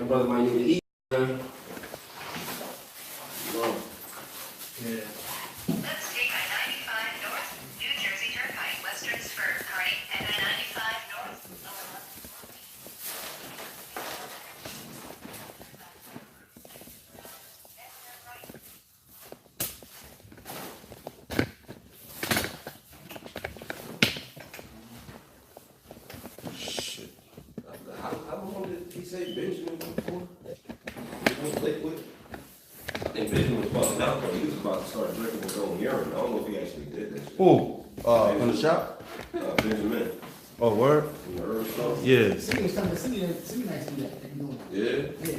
brother might need to eat. Well, Yeah. Let's take I-95 North, New Jersey Turnpike, Western Spur, Kearney, and I-95 North. shit. How long did he say Benjamin before? He was liquid. I think Benjamin was busting out, but he was about to start drinking his own urine. I don't know if he actually did that shit. Who? From the shop? Benjamin. Oh, word? From the herb stuff. Yeah. City was telling the city likes to do that. They be doing that. Yeah.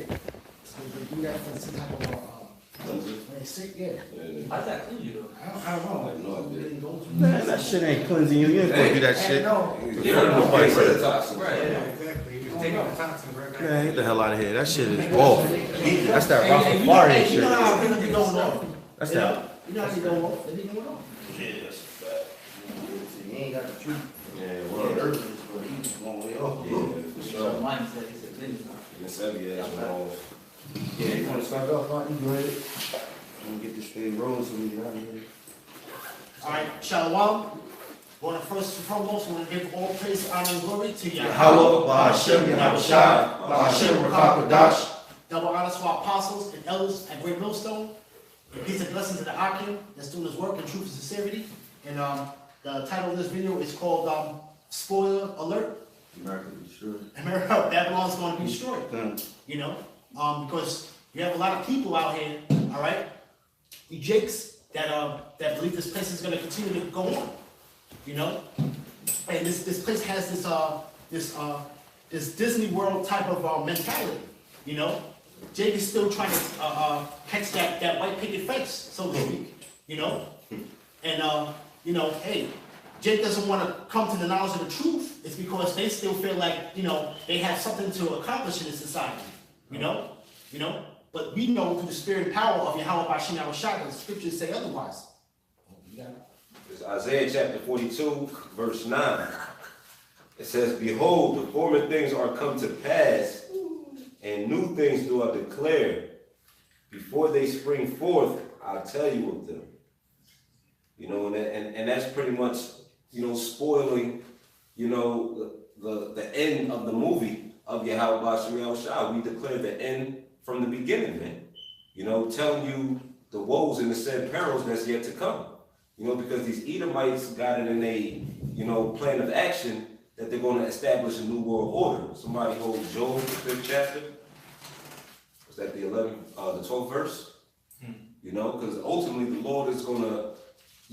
Yeah. So they do that for some type of, when they're sick, yeah. Yeah. How's that clean you though? I don't know. I have no idea. Really goes- Man, that shit ain't cleansing you. You ain't gonna do that shit. No. Nobody said it. Toxic. Right, yeah. Exactly. You take out the toxins right back. Man, get the hell out of here. That shit is off. That's that Rastafarian You know how shit. things be going off. That's You know? that. You know how they go off. They be going off. Yeah, that's a fact. You ain't got the truth. Yeah, Yeah, word. earth is what he's going way off. Yeah, for sure. Mine said he said business. Miss Elliott has been on. Yeah, you wanna start off, Martin? Go ahead. Let me get this thing rolling so we get out of here. All right, Shalom. Want to first and foremost, want to give all praise, honor, and glory to Yahweh. Yahweh, Ba'ashem, Yahawashi, Ba'ashem, Rakakadash. Double honor to our apostles and elders at Great Millstone. And peace and blessings to the Akim that's doing his work in truth and sincerity. And the title of this video is called Spoiler Alert. America be sure. America, Babylon's going to be destroyed. You know, because you have a lot of people out here, all right, the jakes that believe this place is going to continue to go on, you know, and this place has this Disney World type of mentality, you know. Jake is still trying to catch that white picket fence, so to speak, you know, and you know, hey, Jake doesn't want to come to the knowledge of the truth. It's because they still feel like, you know, they have something to accomplish in this society, you know. But we know through the spirit and power of Yahweh Bashim Yahushua, the scriptures say otherwise. It's Isaiah chapter 42, verse 9. It says, Behold, the former things are come to pass, and new things do I declare. Before they spring forth, I'll tell you of them. You know, and that's pretty much, you know, spoiling, you know, the end of the movie of Yahweh Bashim Yahushua. We declare the end from the beginning, man. You know, telling you the woes and the said perils that's yet to come. You know, because these Edomites got it in a, you know, plan of action that they're going to establish a new world order. Somebody hold Job, the 5th chapter. Was that the 12th verse? You know, because ultimately the Lord is going to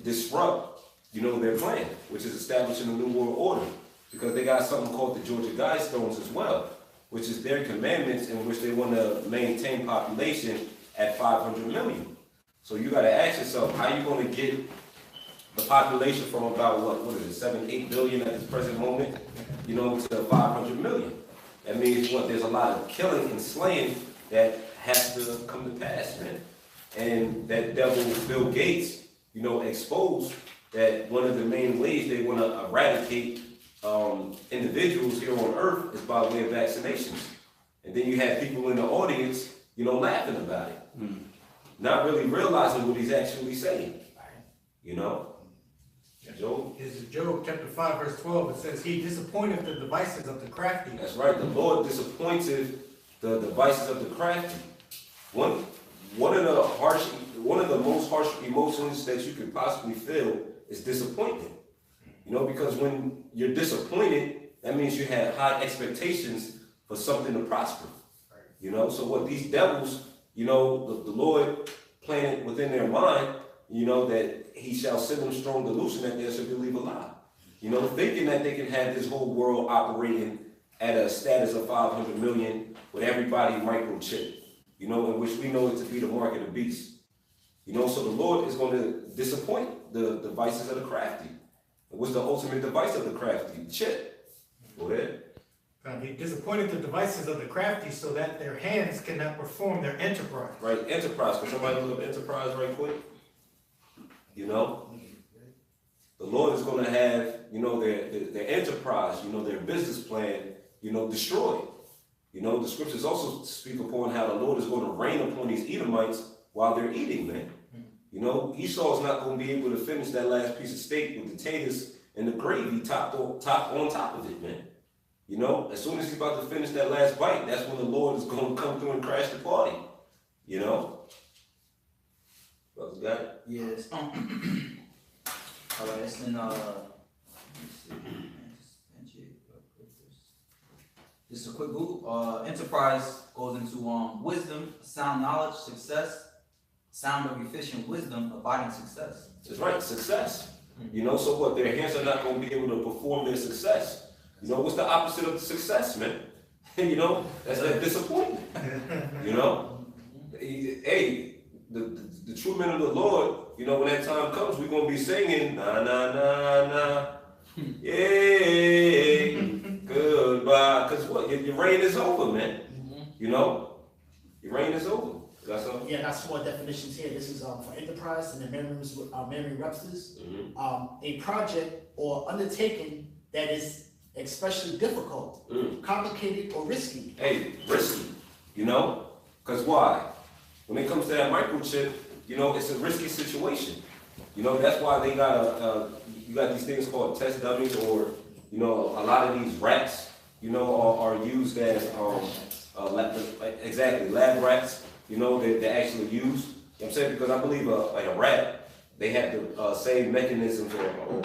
disrupt, you know, their plan, which is establishing a new world order. Because they got something called the Georgia Guidestones as well, which is their commandments in which they want to maintain population at 500 million. So you got to ask yourself, how are you going to get the population from about, what is it, 7-8 billion at this present moment, you know, to 500 million? That means what? There's a lot of killing and slaying that has to come to pass, man. And that devil, Bill Gates, you know, exposed that one of the main ways they want to eradicate individuals here on earth is by way of vaccinations. And then you have people in the audience, you know, laughing about it, not really realizing what he's actually saying, you know. Job. This is Job chapter 5, verse 12. It says, He disappointed the devices of the crafty. That's right. The Lord disappointed the devices of the crafty. One of the most harsh emotions that you could possibly feel is disappointment. You know, because when you're disappointed, that means you had high expectations for something to prosper. You know, so what these devils, you know, the Lord planted within their mind, you know, that he shall send them strong delusion that they should believe a lie. You know, thinking that they can have this whole world operating at a status of 500 million with everybody microchipped, you know, in which we know it to be the mark of the beast. You know, so the Lord is going to disappoint the devices of the crafty. What's the ultimate device of the crafty? Chip. Go ahead. He disappointed the devices of the crafty so that their hands cannot perform their enterprise. Right, enterprise. Can somebody look up enterprise right quick? You know, the Lord is going to have, you know, their enterprise, you know, their business plan, you know, destroyed. You know, the scriptures also speak upon how the Lord is going to rain upon these Edomites while they're eating, man. You know, Esau's not going to be able to finish that last piece of steak with the taters and the gravy topped on top of it, man. You know, as soon as he's about to finish that last bite, that's when the Lord is going to come through and crash the party. You know? Brothers got it? Yes. All right, it's in let me see. Just a quick Google. Enterprise goes into wisdom, sound knowledge, success, sound of efficient wisdom, abiding success. That's right, success. You know, so what? Their hands are not going to be able to perform their success. You know, what's the opposite of success, man? You know, that's that disappointment. You know? Hey, the true men of the Lord, you know, when that time comes, we're going to be singing, na, na, na, na, yay, goodbye. Because what? Your reign is over, man. You know? Your reign is over. That's all? Yeah, got some more definitions here. This is for enterprise and the Merriam-Webster's. A project or undertaking that is especially difficult, complicated, or risky. Hey, risky, you know? Because why? When it comes to that microchip, you know, it's a risky situation. You know, that's why they got you got these things called test dummies, or, you know, a lot of these rats, you know, are used as, lab rats, you know, they're actually used. You know what I'm saying? Because I believe like a rat, they have the same mechanisms or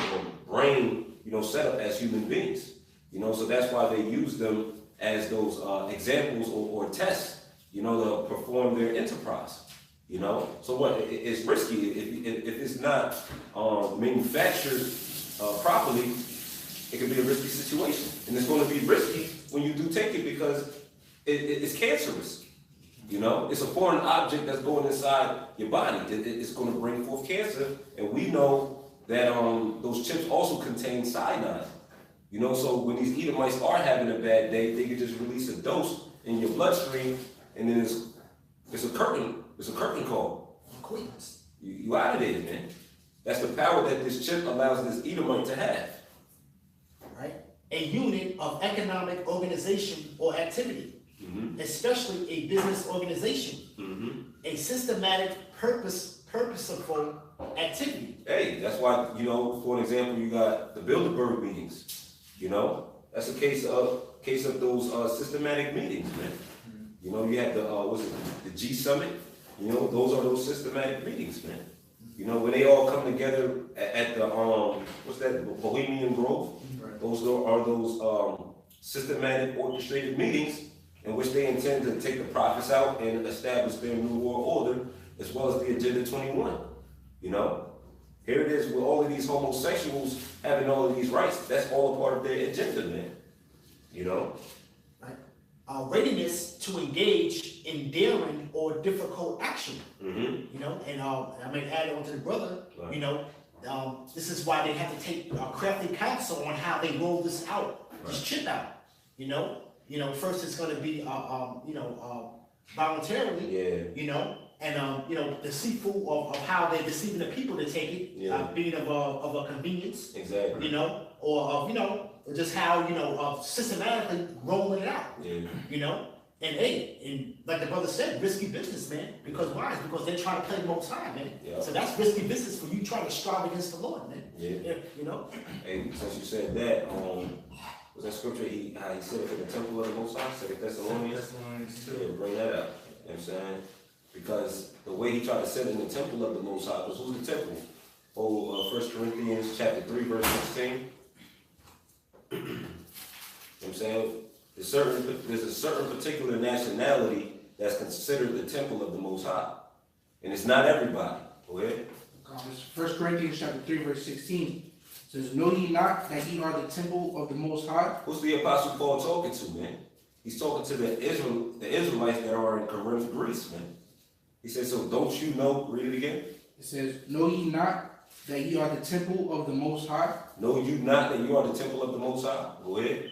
brain, you know, set up as human beings. You know, so that's why they use them as those examples or tests, you know, to perform their enterprise. You know, so what? It's risky if it's not manufactured properly. It can be a risky situation, and it's going to be risky when you do take it because it's cancerous. You know, it's a foreign object that's going inside your body. It's going to bring forth cancer, and we know that those chips also contain cyanide. You know, so when these Edomites are having a bad day, they can just release a dose in your bloodstream, and then it's a curtain call. Queens. You out of there, man. That's the power that this chip allows this Edomite to have. Right? A unit of economic organization or activity, especially a business organization, a systematic, purposeful activity. Hey, that's why, you know, for an example, you got the Bilderberg meetings. You know, that's a case of those systematic meetings, man. You know, you had the G Summit. You know, those systematic meetings, man. You know, when they all come together at the Bohemian Grove. Right. Those are those systematic orchestrated meetings in which they intend to take the prophets out and establish their new world order, as well as the Agenda 21. You know, here it is with all of these homosexuals having all of these rights. That's all a part of their agenda, man. You know. Readiness to engage in daring or difficult action. Mm-hmm. You know, and I may add on to the brother. Right. You know, this is why they have to take crafty counsel on how they roll this out, this chip out. You know, first it's going to be voluntarily. Yeah. You know, and deceitful of how they're deceiving the people to take it, Yeah. being of a convenience. Exactly. You know, or just how systematically rolling it out. Yeah. You know, and and like the brother said, risky business, man. Because why? It's because they're trying to play Most High, man. Yeah. So that's risky business for you trying to strive against the Lord, man. Yeah. You know. Hey, since you said that, was that scripture how he said it in the temple of the Most High, 2 Thessalonians? Yeah, bring that up. You know what I'm saying? Because the way he tried to set it in the temple of the Most High, because who's the temple? 1 Corinthians chapter 3, verse 16. You know what I'm saying? There's a certain particular nationality that's considered the temple of the Most High. And it's not everybody. Go ahead. 1 Corinthians chapter 3, verse 16 says, "Know ye not that ye are the temple of the Most High?" Who's the Apostle Paul talking to, man? He's talking to the Israelites that are in Corinth, Greece, man. He says, so don't you know, read it again. It says, "Know ye not that ye are the temple of the Most High?" Know you not that you are the temple of the Most High? Go ahead.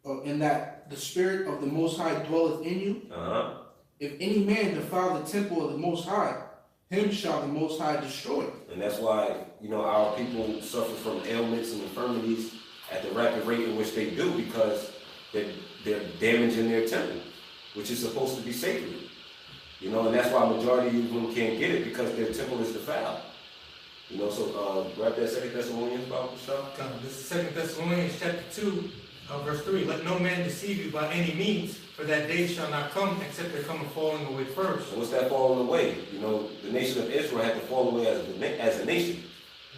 And that the Spirit of the Most High dwelleth in you? If any man defile the temple of the Most High, him shall the Most High destroy. And that's why, our people suffer from ailments and infirmities at the rapid rate in which they do, because they're damaging their temple, which is supposed to be sacred. You know, and that's why majority of them can't get it, because their temple is defiled. You know, so grab that 2 Thessalonians Bible, Michelle. This is 2 Thessalonians chapter 2, verse 3. Let no man deceive you by any means, for that day shall not come except there come a falling away first. And what's that falling away? You know, the nation of Israel had to fall away as a nation.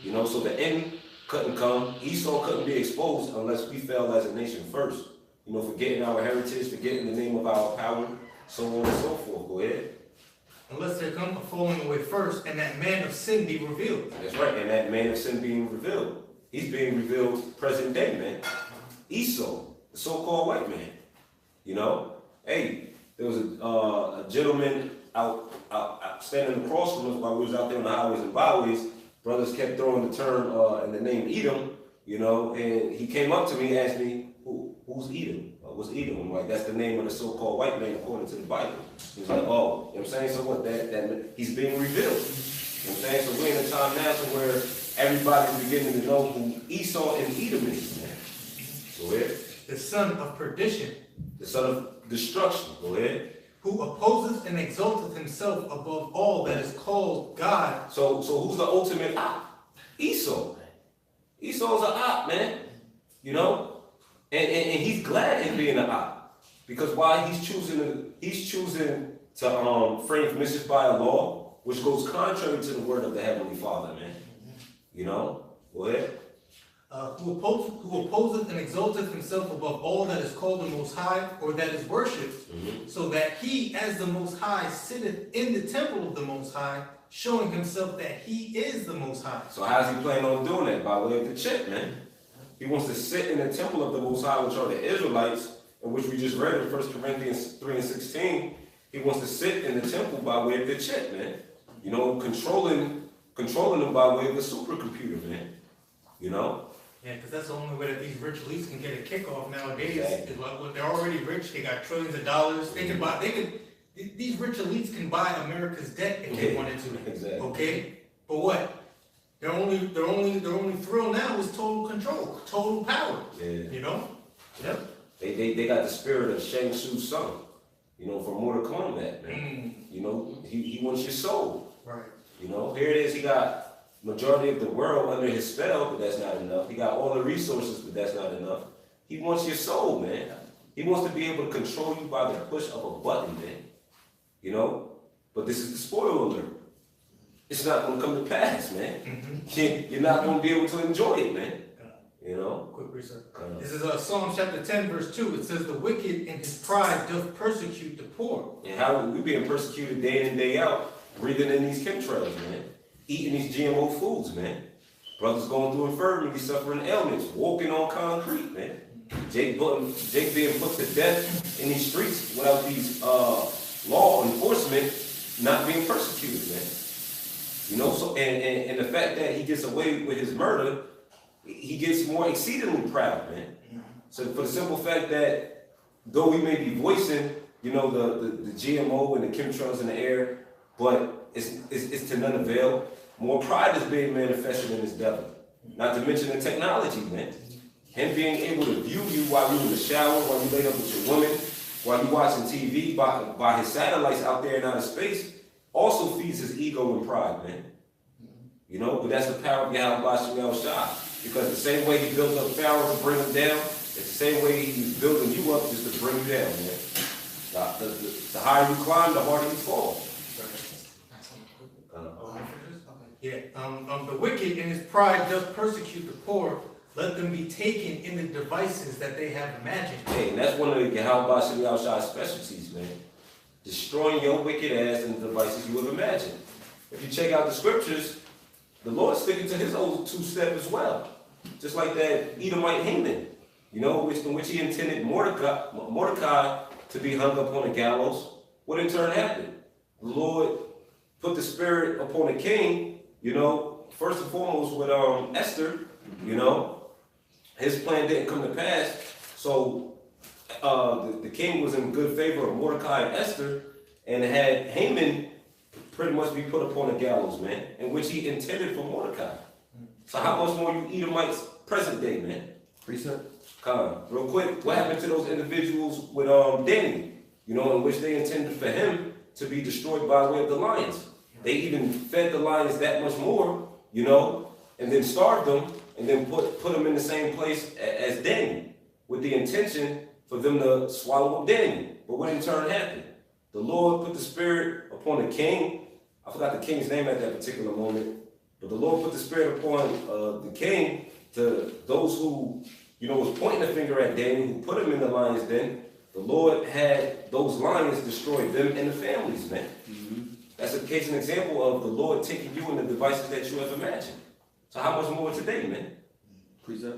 You know, so the end couldn't come. Esau couldn't be exposed unless we fell as a nation first. You know, forgetting our heritage, forgetting the name of our power, so on and so forth. Go ahead. Unless there come a falling away first, and that man of sin be revealed. That's right, and that man of sin being revealed. He's being revealed present day, man. Esau, the so-called white man. You know? Hey, there was a gentleman out standing across from us while we was out there on the highways and byways. Brothers kept throwing the term in the name Edom, you know, and he came up to me and asked me, who's Edom? What's Edom? I'm like, that's the name of the so-called white man according to the Bible. He was like, oh, you know what I'm saying? So what? That he's being revealed. You know what I'm saying? So we're in a time now to where everybody's beginning to know who Esau and Edom is, man. Go ahead. The son of perdition. The son of destruction. Go ahead. Who opposes and exalteth himself above all that is called God. So who's the ultimate op? Esau. Esau's an op, man. You know? And he's glad in being an op. Because why? He's choosing to frame missions by a law which goes contrary to the word of the Heavenly Father, man. You know? Go ahead. Who opposeth and exalteth himself above all that is called the Most High, or that is worshipped, so that he, as the Most High, sitteth in the temple of the Most High, showing himself that he is the Most High. So how's he planning on doing that? By way of the chip, man. He wants to sit in the temple of the Most High, which are the Israelites, in which we just read in 1 Corinthians 3:16. He wants to sit in the temple by way of the chip, man. You know, controlling them by way of a supercomputer, man. You know? Yeah, because that's the only way that these rich elites can get a kickoff nowadays. Exactly. Is when they're already rich, they got trillions of dollars. These rich elites can buy America's debt if they wanted to. Exactly. Okay? But what? Their only thrill now is total control, total power. Yeah. You know? Yep. They got the spirit of Shang Tsu's son. You know, from Mortal Kombat, man. You know, he wants your soul. Right. You know, here it is, he got majority of the world under his spell, but that's not enough. He got all the resources, but that's not enough. He wants your soul, man. He wants to be able to control you by the push of a button, man. You know? But this is the spoiler alert. It's not going to come to pass, man. You're not going to be able to enjoy it, man. You know? Quick research. This is Psalm chapter 10, verse 2. It says, the wicked in his pride doth persecute the poor. And how we being persecuted day in and day out, breathing in these chemtrails, man. Eating these GMO foods, man. Brothers going through infirmity, suffering ailments, walking on concrete, man. Jake being put to death in these streets without these law enforcement not being persecuted, man. You know, so and the fact that he gets away with his murder, he gets more exceedingly proud, man. So for the simple fact that though we may be voicing, you know, the GMO and the chemtrails in the air, but it's to none avail. More pride is being manifested in this devil. Not to mention the technology, man. Him being able to view you while you're in the shower, while you laid up with your woman, while you're watching TV by his satellites out there in outer space, also feeds his ego and pride, man. You know, but that's the power of Yahweh Shem Shah. Because the same way he built up Pharaoh to bring him down, it's the same way he's building you up just to bring you down, man. The higher you climb, the harder you fall. Yeah, the wicked in his pride doth persecute the poor. Let them be taken in the devices that they have imagined. Hey, and that's one of the Yahweh Shem Shah's specialties, man. Destroying your wicked ass in the devices you have imagined. If you check out the scriptures, the Lord's sticking to his old two-step as well. Just like that Edomite Haman, you know, in which he intended Mordecai to be hung up on a gallows. What in turn happened? The Lord put the spirit upon the king, you know, first and foremost with Esther, you know, his plan didn't come to pass. So the king was in good favor of Mordecai and Esther, and had Haman pretty much be put upon a gallows, man, in which he intended for Mordecai. So how much more you Edomites present day, man? Precept? Real quick, what happened to those individuals with Daniel? You know, in which they intended for him to be destroyed by way of the lions. They even fed the lions that much more, you know, and then starved them, and then put them in the same place as Daniel, with the intention for them to swallow up Daniel. But what in turn happened? The Lord put the spirit upon the king. I forgot the king's name at that particular moment, but the Lord put the spirit upon the king to those who, you know, was pointing the finger at Daniel, who put him in the lion's den. The Lord had those lions destroy them and the families, man. That's a case and example of the Lord taking you in the devices that you have imagined. So how much more today, man? Precept.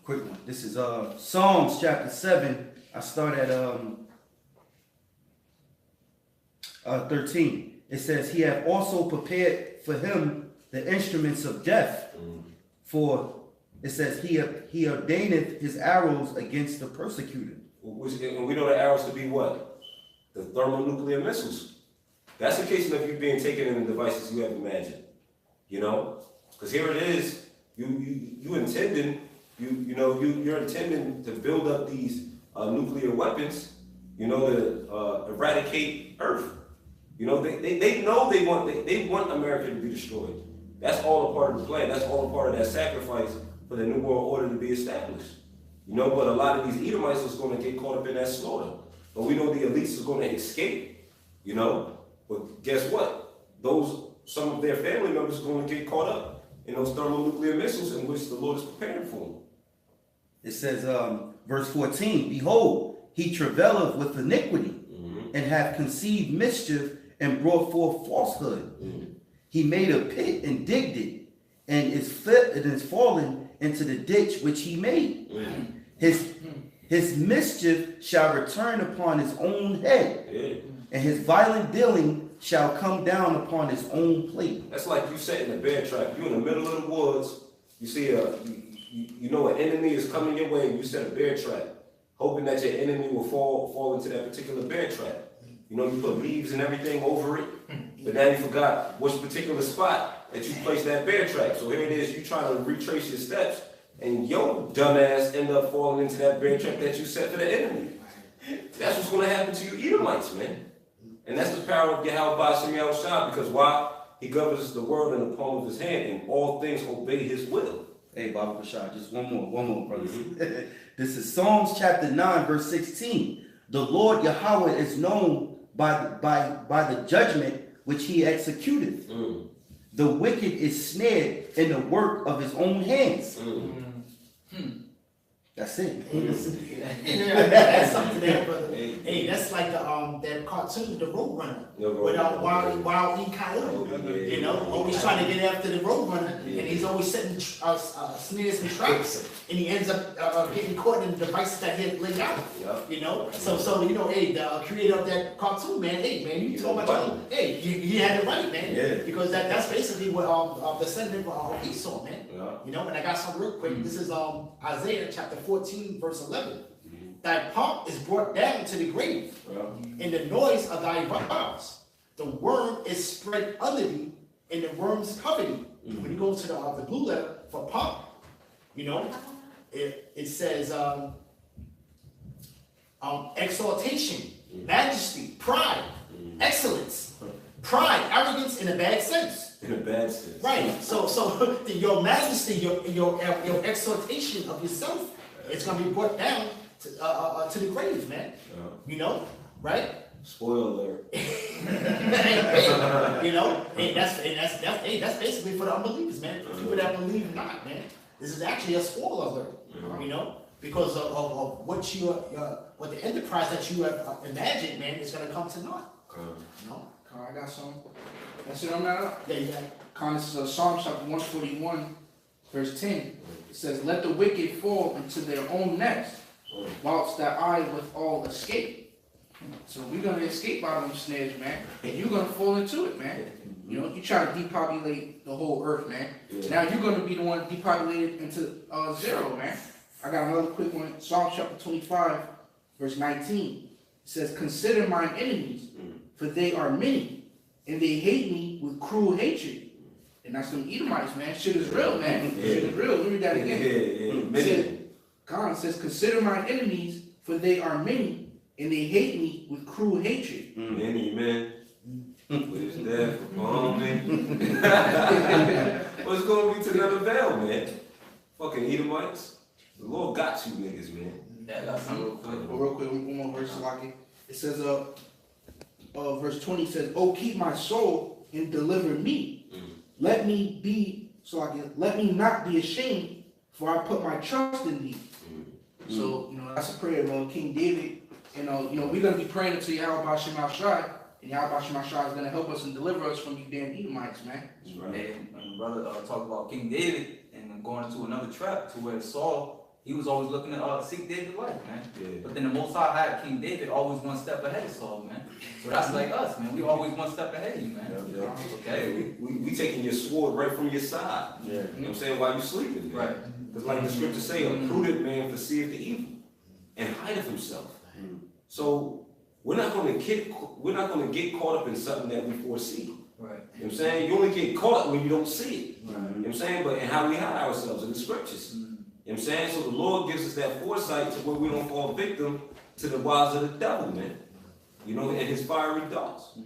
Quick one. This is Psalms chapter 7. I start at 13. It says, He hath also prepared for him the instruments of death. For it says, He ordaineth his arrows against the persecuted. And we know the arrows to be what? The thermonuclear missiles. That's the case of you being taken in the devices you have imagined. You know? Because here it is, you're intending to build up these nuclear weapons, you know, to eradicate Earth. You know, they know they want America to be destroyed. That's all a part of the plan. That's all a part of that sacrifice for the New World Order to be established. You know, but a lot of these Edomites is going to get caught up in that slaughter. But we know the elites are going to escape, you know. But guess what? Some of their family members are going to get caught up in those thermonuclear missiles in which the Lord is preparing for them. It says, verse 14, Behold, he travaileth with iniquity, and hath conceived mischief, and brought forth falsehood. He made a pit and digged it, and is fallen into the ditch which he made. His mischief shall return upon his own head, and his violent dealing shall come down upon his own plate. That's like you setting a bear trap. You in the middle of the woods, you see you know an enemy is coming your way, and you set a bear trap, hoping that your enemy will fall into that particular bear trap. You know, you put leaves and everything over it, but now you forgot which particular spot that you placed that bear trap. So here it is, you trying to retrace your steps, and your dumbass end up falling into that bear trap that you set for the enemy. That's what's going to happen to you Edomites, man. And that's the power of Yahweh Shem Yahushua, because why? He governs the world in the palm of his hand, and all things obey his will. Hey, Baba Bashar, just one more, brothers. This is Psalms chapter 9, verse 16. The Lord Yahweh is known by the judgment which he executeth. The wicked is snared in the work of his own hands. That's it. That's something there, brother. Hey, that's like that cartoon, the Roadrunner, with Wild E. Coyote. You know, always trying to get after the Roadrunner, and he's always setting snares and traps, and he ends up getting caught in the devices that he had laid out. You know, so you know, hey, the creator of that cartoon, man, hey, man, you talking about, hey, you had it right, man, because that's basically what the descendant of Esau, man. You know, and I got some real quick. This is Isaiah chapter 14, verse 11. Thy pomp is brought down to the grave, and the noise of thy vows. The worm is spread under thee, and the worms cover thee. When you go to the blue letter for pomp, you know, it says exaltation, majesty, pride, excellence, pride, arrogance in a bad sense. In a bad sense. Right. So your majesty, your exaltation of yourself, it's gonna be brought down to the grave, man. You know, right? Spoiler alert. You know, and that's basically for the unbelievers, man. For people that believe not, man. This is actually a spoiler alert. You know, because of what what the enterprise that you have imagined, man, is gonna come to naught. You know. I got some. That's it on that. Yeah, yeah. This is Psalm chapter 141, verse 10. It says, Let the wicked fall into their own nets, whilst that I with all escape. So we're gonna escape out of them snares, man. And you're gonna fall into it, man. You know, you try to depopulate the whole earth, man. Now you're gonna be the one depopulated into zero, man. I got another quick one. Psalm chapter 25, verse 19. It says, Consider mine enemies, for they are many, and they hate me with cruel hatred. And that's them Edomites, man. Shit is real, man. Shit is real. Let me read that again. God says, consider my enemies, for they are many, and they hate me with cruel hatred. Many men with his death upon me. What's going to be to another veil, man? Fucking Edomites. The Lord got you niggas, man. Yeah, that's real quick. Real quick, one more verse, Salaki. It says, verse 20 says, "Oh, keep my soul and deliver me. Let me be, Salaki, let me not be ashamed, for I put my trust in thee." So, that's a prayer of King David. And, we're going to be praying until Yahweh Shema Shai, and Yahweh Shema Shai is going to help us and deliver us from these damn Edomites, man. That's right. And brother talked about King David and going into another trap to where Saul, he was always looking to seek David's life, man. Yeah. But then the Most High had King David always one step ahead of Saul, man. So that's like us, man. We always one step ahead of you, man. Yeah. Okay. We taking your sword right from your side. Yeah. You know what I'm saying? While you sleeping, man. Right. Because like the scriptures say, a prudent man foreseeth the evil and hideth himself. So we're not gonna get caught up in something that we foresee. Right. You know what I'm saying? You only get caught when you don't see it. You know what I'm saying? But and how we hide ourselves in the scriptures. You know what I'm saying? So the Lord gives us that foresight to where we don't fall victim to the wiles of the devil, man. You know, and his fiery darts.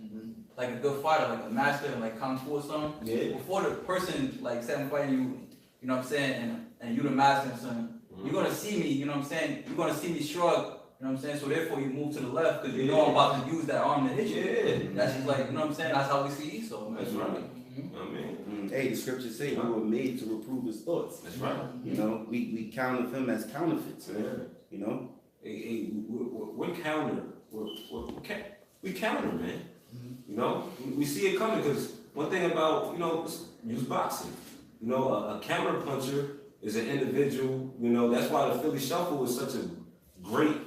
Like a good fighter, like a master, like Kung Fu or something. Yeah. Before the person like said fighting you, you know what I'm saying, and you the master and something, you're gonna see me, you know what I'm saying? You're gonna see me shrug. You know what I'm saying? So therefore you move to the left because you know I'm about to use that arm to hit you. Yeah. That's just like, you know what I'm saying? That's how we see Esau, man. That's right. I mean, Hey, the scriptures say we were made to reprove his thoughts. that's right. We counted him as counterfeits. Yeah. Hey, we're counter. We counter, man. You know, we see it coming because one thing about, use boxing. A counter puncher is an individual, that's why the Philly Shuffle is such a great,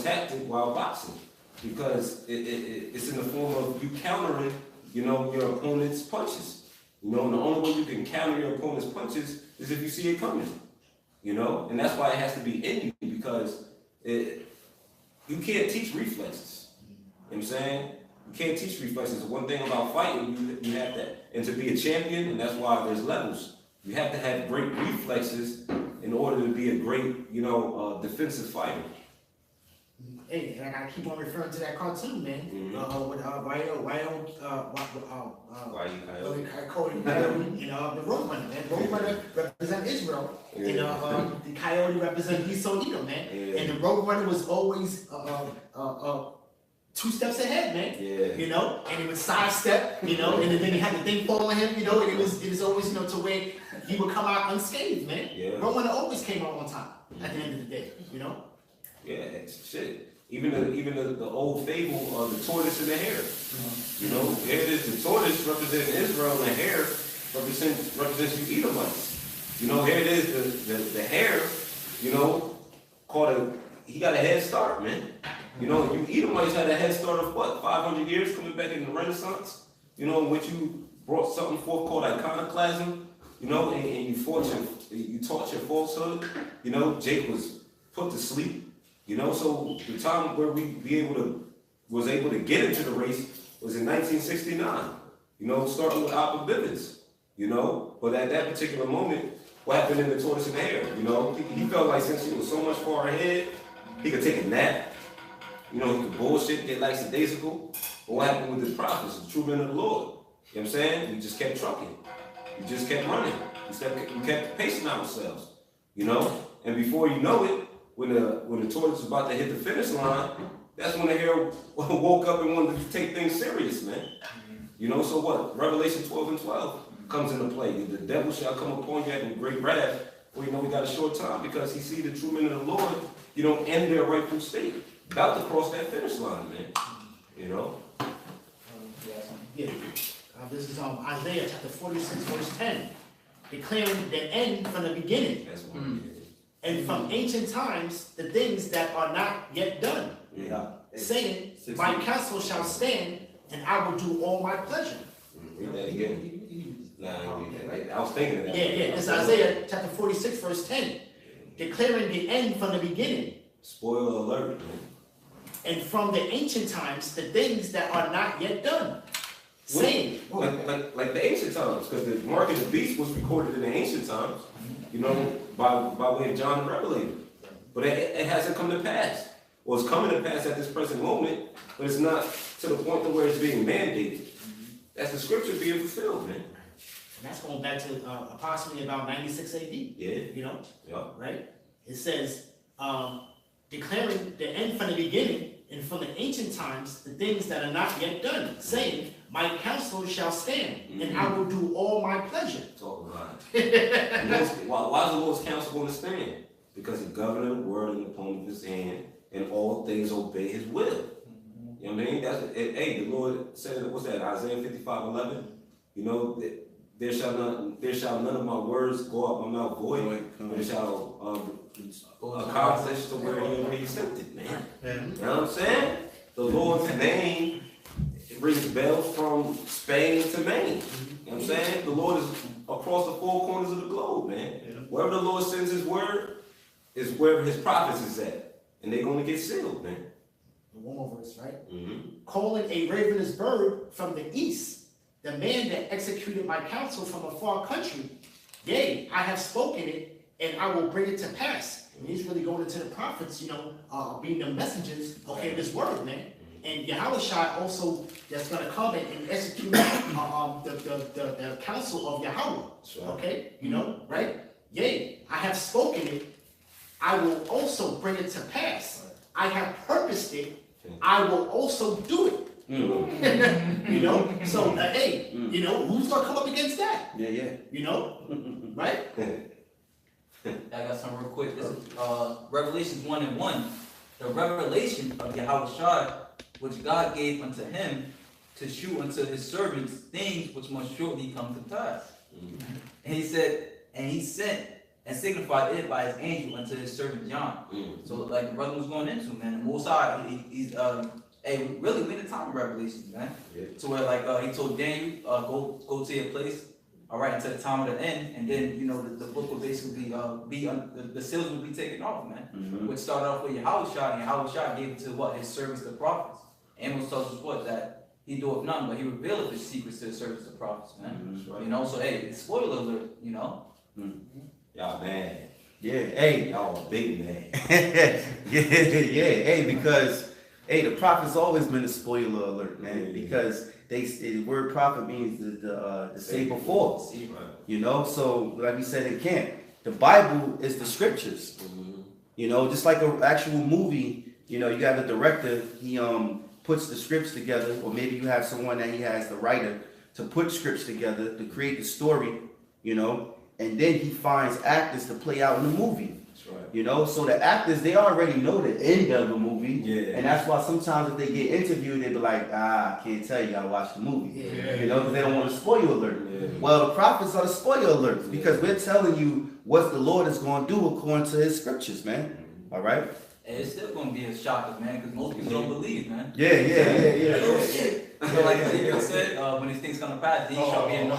tactic while boxing. Because it's in the form of you countering, your opponent's punches. And the only way you can counter your opponent's punches is if you see it coming. And that's why it has to be in you because you can't teach reflexes. You know what I'm saying? You can't teach reflexes. One thing about fighting, you have that. And to be a champion, and that's why there's levels, you have to have great reflexes in order to be a great, defensive fighter. Hey, and I gotta keep on referring to that cartoon, man. With Why you Coyote, the Roadrunner, man. Roadrunner represent Israel, the Coyote represent Esau, Edom, man. Yeah. And the Roadrunner was always 2 steps ahead, man. Yeah. And he would sidestep, and then he had the thing fall on him, and it was always, to where he would come out unscathed, man. Yeah. Roadrunner always came out on time at the end of the day, Yeah, it's shit. Even the old fable of the tortoise and the hare. There it is. The tortoise representing Israel, and the hare represents you Edomites. Here it is. The hare, he got a head start, man. You Edomites had a head start of what? 500 years coming back in the Renaissance. In which you brought something forth called iconoclasm. And you taught your falsehood. Jake was put to sleep. So the time where was able to get into the race was in 1969. Starting with Alpha Bivens. But at that particular moment, what happened in the tortoise and the hare? He felt like since he was so much far ahead, he could take a nap. He could bullshit, get lackadaisical. But what happened with the prophets, the true men of the Lord? You know what I'm saying? We just kept trucking. We just kept running. We kept pacing ourselves. And before you know it, when the tortoise was about to hit the finish line, that's when the hare woke up and wanted to take things serious, man. So what? Revelation 12:12 comes into play. The devil shall come upon you in great wrath. Well, we got a short time because he see the true men of the Lord, in their rightful state. About to cross that finish line, man. Yeah. This is Isaiah chapter 46, verse 10, declaring the end from the beginning. That's one. And from ancient times, the things that are not yet done. Yeah. Saying, my counsel shall stand, and I will do all my pleasure. Read that again. I was thinking of that. Yeah. It's Isaiah chapter 46, verse 10, declaring the end from the beginning. Spoiler alert, man. And from the ancient times, the things that are not yet done. Saying, like the ancient times, because the mark of the beast was recorded in the ancient times, by way of John the Revelator. But it hasn't come to pass. Well, it's coming to pass at this present moment, but it's not to the point to where it's being mandated. That's the scripture being fulfilled, man. And that's going back to approximately about 96 AD. Yeah. You know, Yeah. right? It says, declaring the end from the beginning and from the ancient times, the things that are not yet done, saying, my counsel shall stand, and I will do all my pleasure. Talk about it. Why is the Lord's counsel going to stand? Because he governed the world in the palm of his hand, and all things obey his will. You know what I mean? Hey, the Lord said, what's that, Isaiah 55:11? You know, there shall none of my words go out my mouth void, but it shall accomplish to where he sent it, man. You know what I'm saying? The Lord's name rings bells from Spain to Maine. You know what I'm saying? The Lord is across the four corners of the globe, man. Wherever the Lord sends his word is wherever his prophets is at. And they're going to get sealed, man. One more verse, right? Mm-hmm. Calling a ravenous bird from the east, the man that executed my counsel from a far country. Yea, I have spoken it, and I will bring it to pass. And he's really going into the prophets, you know, being the messengers, okay, this word, man. And Yahushua also, that's going to come and execute the counsel of Yahweh, okay, you know, right? Yea, I have spoken it, I will also bring it to pass. I have purposed it, I will also do it. You know, so hey, you know, who's gonna come up against that? Yeah. You know, right? I got some real quick. This is Revelations 1:1. The revelation of Yahushua, which God gave unto him to shew unto his servants things which must shortly come to pass. And he said, and he sent and signified it by his angel unto his servant John. So like the brother was going into, man, the Most High, he's hey, really we in the time of Revelation, man. To where like he told Daniel, go to your place, all right, until the time of the end, and then you know the book will basically the seals will be taken off, man. Which started off with Yahushua, and Yahushua gave it to what his servants, the prophets. Amos tells us what that he doeth none, but he revealeth his secrets to his servants, the prophets, man. You know, so hey, spoiler alert, you know. Y'all man. Yeah, hey. Y'all big man. yeah, hey, because hey, the prophet's always been a spoiler alert, man. Because the word prophet means the say before. You know, so like we said in camp, the Bible is the scriptures. You know, just like an actual movie, you know, you got the director, he puts the scripts together, or maybe you have someone that he has the writer to put scripts together to create the story, you know. And then he finds actors to play out in the movie. That's right. You know, so the actors, they already know the end of the movie. Yeah. And that's why sometimes if they get interviewed, they be like, I can't tell you, gotta watch the movie. You know, because they don't want a spoiler alert. Well, the prophets are the spoiler alerts because we're telling you what the Lord is going to do according to his scriptures, man. All right? And it's still gonna be a shocker, man, because most people don't believe, man. Yeah. Oh shit. So like you said, when these things come to pass, then you shall be in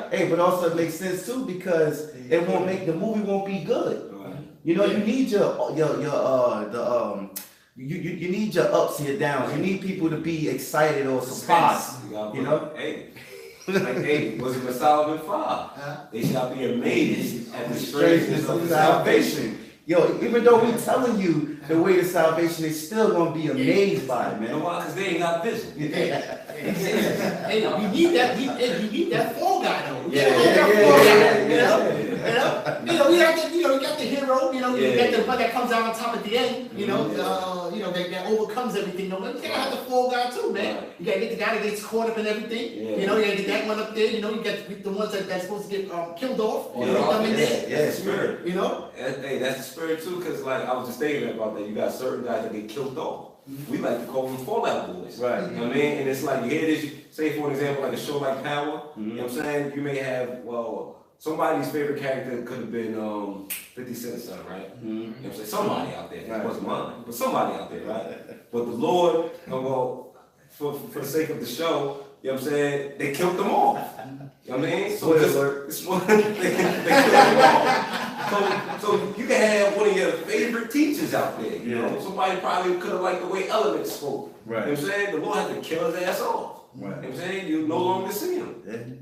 Hey, but also it makes sense too because it won't make the movie won't be good. You know, you need you need your ups and your downs. You need people to be excited or surprised. You know? Hey. Like, hey, was it the Solomon 5? They shall be amazed at the strangeness of the salvation. Yo, even though we're telling you the way to salvation, they're still gonna be amazed by it, You know man. why? Because they ain't got vision. Hey, you need that fall guy though. You know, you got the hero, you know, you got the one that comes out on top at the end, you know, that overcomes everything. You know, you gotta have the fall guy too, man. You gotta get the guy that gets caught up in everything. You know, you gotta get that one up there. You know, you got the ones that's supposed to get killed off. You know, them in there. Yeah, spirit. You know. Hey, that's the spirit too, because like I was just thinking about that. You got certain guys that get killed off. We like to call them Fallout Boys. Right. You know what I mean? And it's like you hear this, say for an example, like a show like Power. You know what I'm saying? You may have, somebody's favorite character could have been 50 Cent's son, right? You know what I'm saying? Somebody out there. It wasn't mine, but somebody out there, right? But the Lord, for the sake of the show, you know what I'm saying? They killed them off. You know what I mean? So they killed them off. So you can have one of your favorite teachers out there, you know? Somebody probably could have liked the way Elements spoke. Right. You know what I'm saying? The Lord had to kill his ass off. Right. You know what I'm saying? You no longer see him.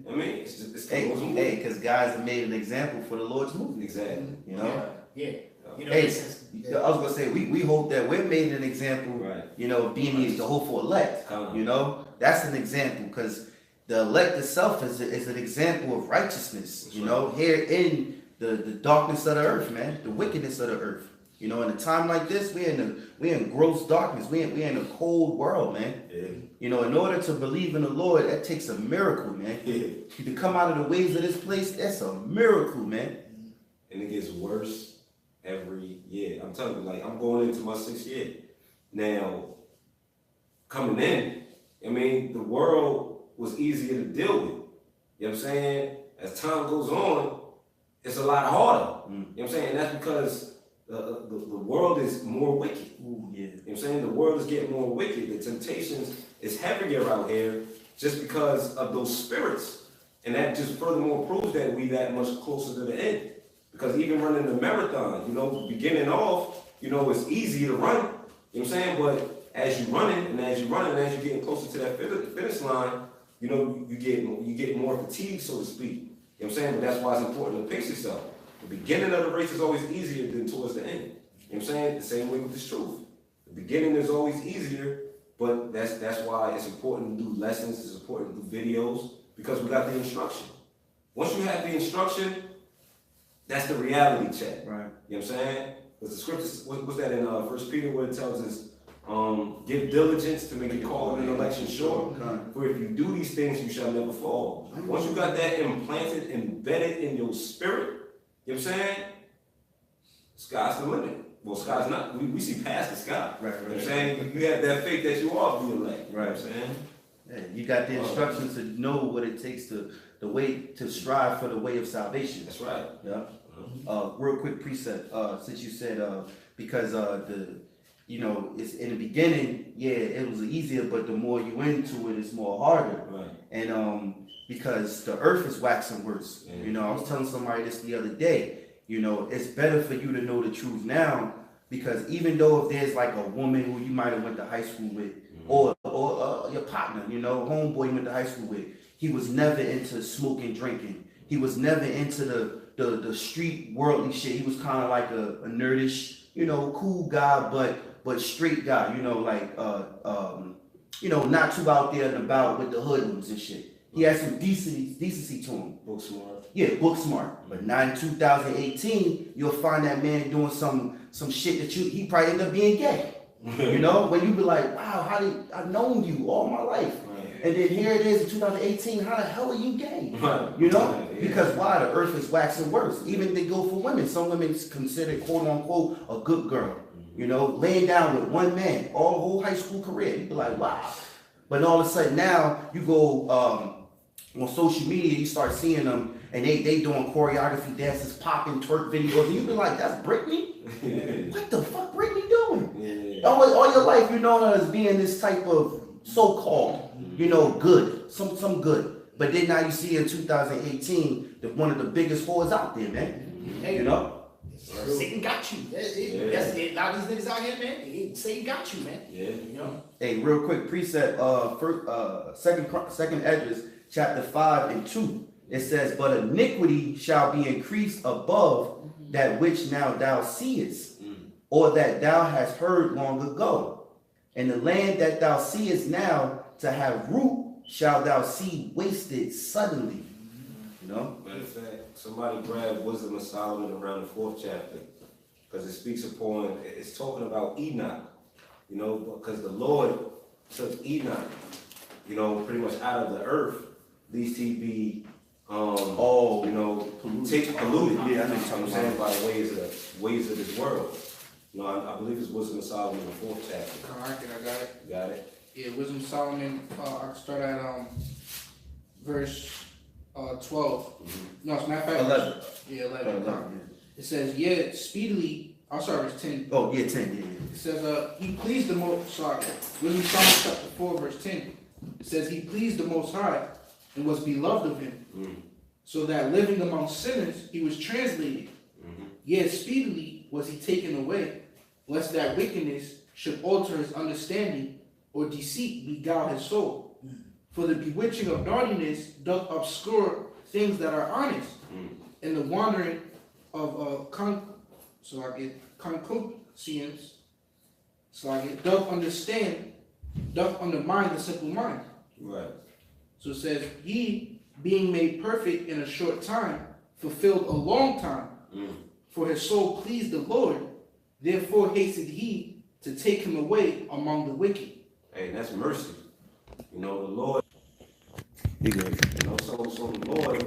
I mean, it's the Lord's movie. Hey, because guys have made an example for the Lord's movie. Exactly. You know? Yeah. You know, Hey, it's- I was gonna say we hope that we're made an example. Right. You know, being the hopeful elect. Come on. You know, that's an example because the elect itself is an example of righteousness. That's You right. know, here in the darkness of the earth, man, the wickedness of the earth. You know, in a time like this, we're in gross darkness. We're in a cold world, man. Yeah. You know, in order to believe in the Lord, that takes a miracle, man. Yeah. To come out of the ways of this place, that's a miracle, man. And it gets worse every year. I'm telling you, like, I'm going into my 6th year. Now, coming in, I mean, the world was easier to deal with. You know what I'm saying? As time goes on, it's a lot harder. You know what I'm saying? And that's because the world is more wicked. Ooh, yeah. You know what I'm saying? The world is getting more wicked. The temptations is heavier out here just because of those spirits. And that just furthermore proves that we that much closer to the end. Because even running the marathon, you know, beginning off, you know, it's easy to run. You know what I'm saying? But as you running and as you're getting closer to that finish line, you know, you get more fatigued, so to speak. You know what I'm saying? But that's why it's important to pace yourself. The beginning of the race is always easier than towards the end. You know what I'm saying? The same way with this truth. The beginning is always easier, but that's why it's important to do lessons, it's important to do videos, because we got the instruction. Once you have the instruction, that's the reality check. Right. You know what I'm saying? Because the scriptures, what's that in 1 Peter where it tells us, give diligence to make your call and election sure. For if you do these things, you shall never fall. Once you got that implanted, embedded in your spirit, you know what I'm saying? Sky's the limit. Well, sky's not, we see past the sky. Right, You know what I'm saying? You have that faith that you are the elect. You know what I'm saying? Yeah, you got the instructions to know what it takes the way to strive for the way of salvation. That's right. Yeah. Real quick precept. Since you said because it's in the beginning, yeah, it was easier, but the more you into it, it's more harder. Right. And because the earth is waxing worse. Yeah. You know, I was telling somebody this the other day. You know, it's better for you to know the truth now because even though if there's like a woman who you might have went to high school with, or your partner, you know, homeboy you went to high school with, he was never into smoking, drinking. He was never into the street worldly shit. He was kind of like a nerdish, you know, cool guy, but straight guy, you know, like not too out there and about with the hoodlums and shit. He had some decency to him. Book smart. Yeah, book smart. But now in 2018, you'll find that man doing some shit that he probably end up being gay. You know, when you be like, wow, I've known you all my life. Right. And then here it is in 2018, how the hell are you gay? Right. You know? Yeah. Because why? The earth is waxing worse. Even they go for women. Some women considered quote unquote a good girl. You know, laying down with one man all the whole high school career. You be like, wow. But all of a sudden now you go on social media, you start seeing them and they doing choreography dances, popping twerk videos, and you be like, that's Britney? What the fuck Britney doing? Yeah. All your life you know her as being this type of so-called, you know, good, some good. But then now you see in 2018, one of the biggest whores out there, man. Hey, You know? Satan got you. That's it. A lot of these niggas out here, man. Satan got you, man. Yeah. You know? Hey, real quick precept, second Esdras, chapter 5 and 2. It says, but iniquity shall be increased above that which now thou seest, or that thou hast heard long ago. And the land that thou seest now to have root shall thou see wasted suddenly. You know? Matter of fact, somebody grabbed Wisdom of Solomon around the 4th chapter, because it speaks upon, it's talking about Enoch, you know, because the Lord took Enoch, you know, pretty much out of the earth, lest he be, you know, polluted. Yeah, I know You know what I'm saying, by the ways of this world. You know, I believe it's Wisdom of Solomon, the 4th chapter. Alright, I got it. You got it? Yeah, Wisdom of Solomon, I can start at verse 12. No, as a matter of fact, 11. Yeah, 11. 11, It says, yet speedily, I'm sorry, verse 10. Oh, yeah, 10, yeah. It says, he pleased the most, sorry, Wisdom of Solomon chapter 4, verse 10. It says, he pleased the Most High and was beloved of him. So that living among sinners, he was translated. Yet speedily was he taken away, lest that wickedness should alter his understanding, or deceit beguile his soul. For the bewitching of naughtiness doth obscure things that are honest, and the wandering of So I get concupiscence. So I get doth understand, doth undermine the simple mind. Right. So it says, he being made perfect in a short time, fulfilled a long time. For his soul pleased the Lord, therefore hastened he to take him away among the wicked. Hey, that's mercy. You know, the Lord, You good. you know, so the Lord,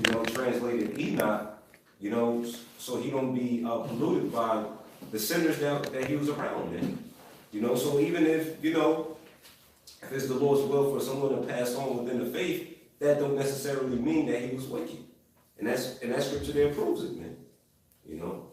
you know, translated Enoch, you know, so he don't be polluted by the sinners that he was around, man. You know, so even if, you know, if it's the Lord's will for someone to pass on within the faith, that don't necessarily mean that he was wicked. And that scripture there proves it, man. You know.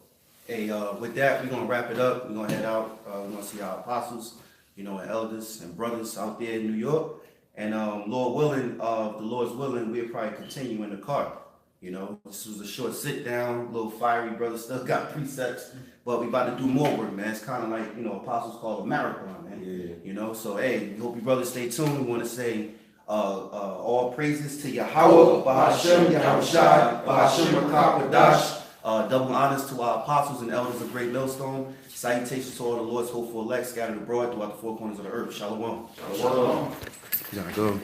Hey, with that, we're gonna wrap it up. We're gonna head out. We're gonna see our apostles, you know, and elders and brothers out there in New York. And Lord willing, the Lord's willing, we'll probably continue in the car. You know, this was a short sit down, little fiery brother still got precepts, but we about to do more work, man. It's kind of like, you know, apostles call a marathon, man. Yeah. You know, so hey, we hope you brothers stay tuned. We want to say all praises to Yahweh, Bahashem, Yahushai, Bahashem Rakah, double honors to our apostles and elders of Great Millstone. Salutations to all the Lord's hopeful elect scattered abroad throughout the four corners of the earth. Shalom. Shalom. You gotta go.